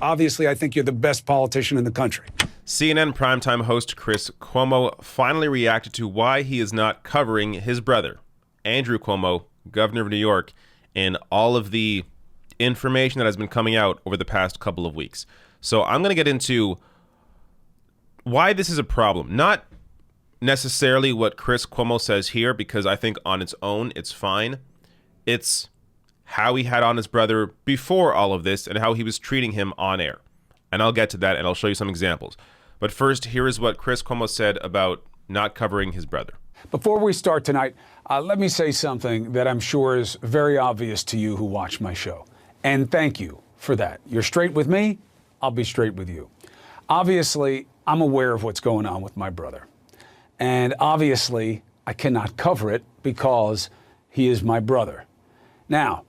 Obviously, I think you're the best politician in the country. CNN primetime host Chris Cuomo finally reacted to why he is not covering his brother, Andrew Cuomo, governor of New York, in all of the information that has been coming out over the past couple of weeks. So I'm going to get into why this is a problem. Not necessarily what Chris Cuomo says here, because I think on its own, it's fine. It's how he had on his brother before all of this and how he was treating him on air. And I'll get to that and I'll show you some examples. But first, here is what Chris Cuomo said about not covering his brother. Before we start tonight, let me say something that I'm sure is very obvious to you who watch my show. And thank you for that. You're straight with me, I'll be straight with you. Obviously, I'm aware of what's going on with my brother. And obviously, I cannot cover it because he is my brother. Now,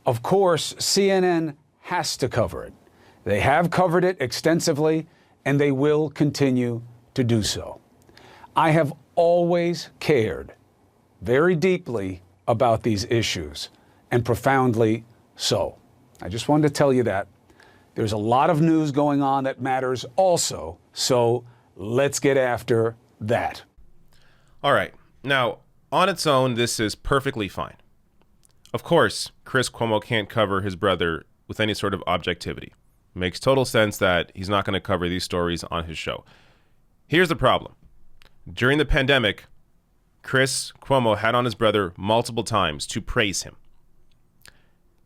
of course, CNN has to cover it. They have covered it extensively, and they will continue to do so. I have always cared very deeply about these issues, and profoundly so. I just wanted to tell you that. There's a lot of news going on that matters also, so let's get after that. All right. Now, on its own, this is perfectly fine. Of course, Chris Cuomo can't cover his brother with any sort of objectivity. It makes total sense that he's not going to cover these stories on his show. Here's the problem. During the pandemic, Chris Cuomo had on his brother multiple times to praise him.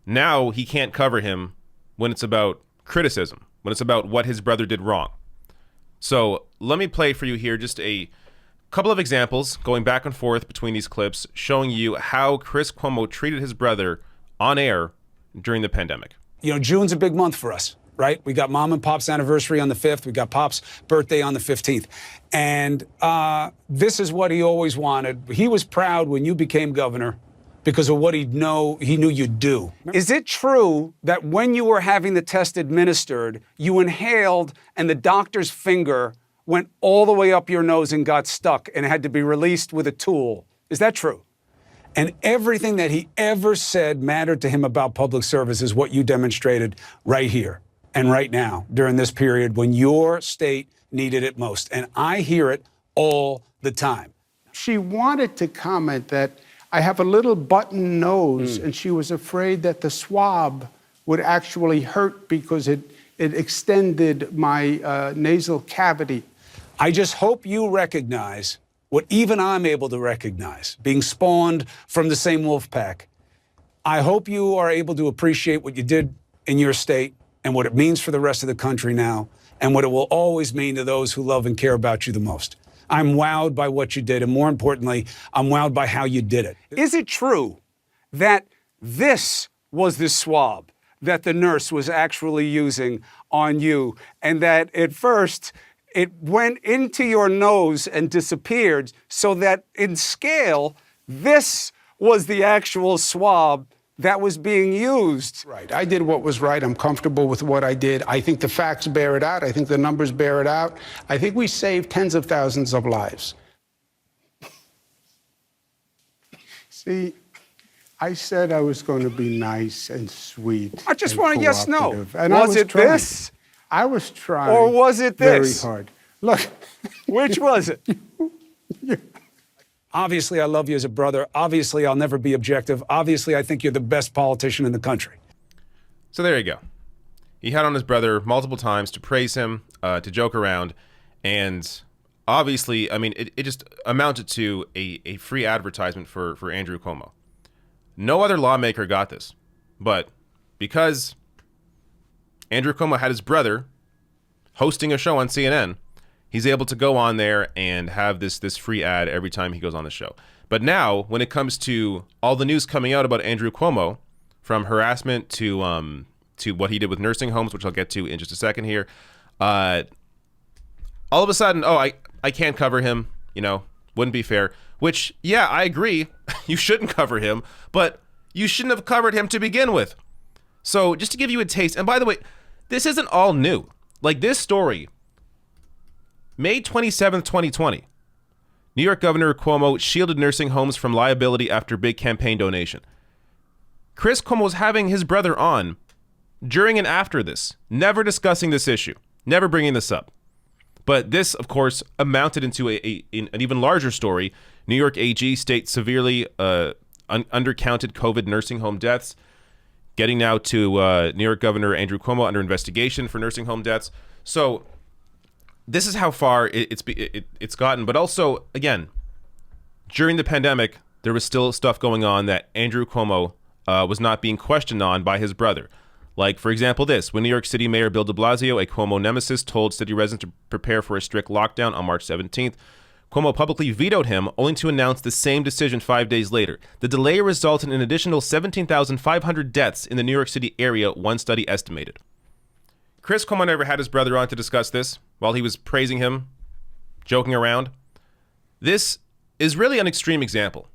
Now he can't cover him when it's about criticism, when it's about what his brother did wrong. So let me play for you here just a couple of examples going back and forth between these clips, showing you how Chris Cuomo treated his brother on air during the pandemic. You know, June's a big month for us, right? We got Mom and Pop's anniversary on the 5th. We got Pop's birthday on the 15th. And this is what he always wanted. He was proud when you became governor because of what he knew you'd do. Is it true that when you were having the test administered, you inhaled and the doctor's finger went all the way up your nose and got stuck and had to be released with a tool? Is that true? And everything that he ever said mattered to him about public service is what you demonstrated right here and right now during this period when your state needed it most. And I hear it all the time. She wanted to comment that I have a little button nose, and she was afraid that the swab would actually hurt because it extended my nasal cavity. I just hope you recognize what even I'm able to recognize, being spawned from the same wolf pack. I hope you are able to appreciate what you did in your state and what it means for the rest of the country now, and what it will always mean to those who love and care about you the most. I'm wowed by what you did, and more importantly, I'm wowed by how you did it. Is it true that this was the swab that the nurse was actually using on you, and that at first it went into your nose and disappeared, so that in scale, this was the actual swab that was being used? Right. I did what was right. I'm comfortable with what I did. I think the facts bear it out. I think the numbers bear it out. I think we saved tens of thousands of lives. See, I said I was going to be nice and sweet. I just want a yes, no. Was it trying. this? I was trying. Or was it this? Very hard. Look. Which was it? Obviously, I love you as a brother. Obviously, I'll never be objective. Obviously, I think you're the best politician in the country. So there you go. He had on his brother multiple times to praise him, to joke around. And obviously, I mean, it just amounted to a free advertisement for Andrew Cuomo. No other lawmaker got this. But because Andrew Cuomo had his brother hosting a show on CNN, he's able to go on there and have this free ad every time he goes on the show. But now, when it comes to all the news coming out about Andrew Cuomo, from harassment to what he did with nursing homes, which I'll get to in just a second here, all of a sudden, I can't cover him, wouldn't be fair. Which, yeah, I agree, you shouldn't cover him, but you shouldn't have covered him to begin with. So just to give you a taste, and by the way, this isn't all new. Like this story, May 27th, 2020, New York Governor Cuomo shielded nursing homes from liability after big campaign donation. Chris Cuomo was having his brother on during and after this, never discussing this issue, never bringing this up. But this, of course, amounted into an even larger story. New York AG states severely undercounted COVID nursing home deaths, getting now to New York Governor Andrew Cuomo under investigation for nursing home deaths. So this is how far it's gotten. But also, again, during the pandemic, there was still stuff going on that Andrew Cuomo was not being questioned on by his brother. Like, for example, this. When New York City Mayor Bill de Blasio, a Cuomo nemesis, told city residents to prepare for a strict lockdown on March 17th, Cuomo publicly vetoed him, only to announce the same decision 5 days later. The delay resulted in an additional 17,500 deaths in the New York City area, one study estimated. Chris Cuomo never had his brother on to discuss this while he was praising him, joking around. This is really an extreme example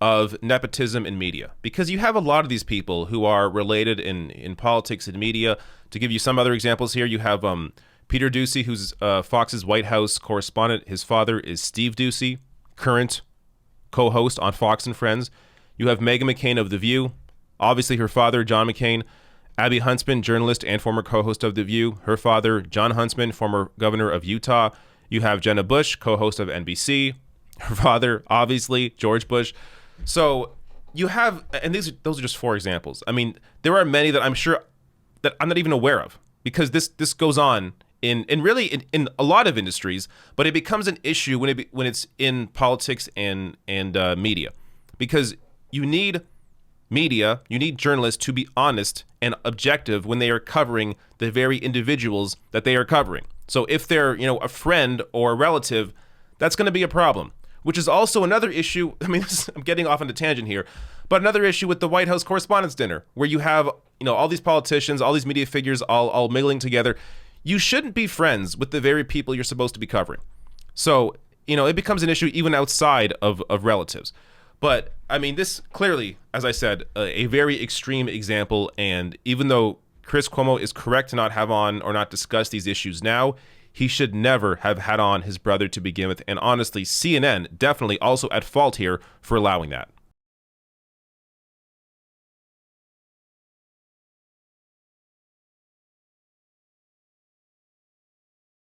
of nepotism in media, because you have a lot of these people who are related in politics and media. To give you some other examples here, you have Peter Doocy, who's Fox's White House correspondent. His father is Steve Doocy, current co-host on Fox and Friends. You have Meghan McCain of The View, obviously her father, John McCain. Abby Huntsman, journalist and former co-host of The View. Her father, John Huntsman, former governor of Utah. You have Jenna Bush, co-host of NBC. Her father, obviously, George Bush. So you have, and those are just four examples. I mean, there are many that I'm sure that I'm not even aware of, because this goes on in a lot of industries, but it becomes an issue when it's in politics and media, because you need media, you need journalists to be honest and objective when they are covering the very individuals that they are covering. So if they're, a friend or a relative, that's going to be a problem. Which is also another issue. I mean, I'm getting off on a tangent here, but another issue with the White House Correspondents' Dinner, where you have, all these politicians, all these media figures all mingling together. You shouldn't be friends with the very people you're supposed to be covering. So, it becomes an issue even outside of relatives. But, I mean, this clearly, as I said, a very extreme example. And even though Chris Cuomo is correct to not have on or not discuss these issues now, he should never have had on his brother to begin with. And honestly, CNN definitely also at fault here for allowing that.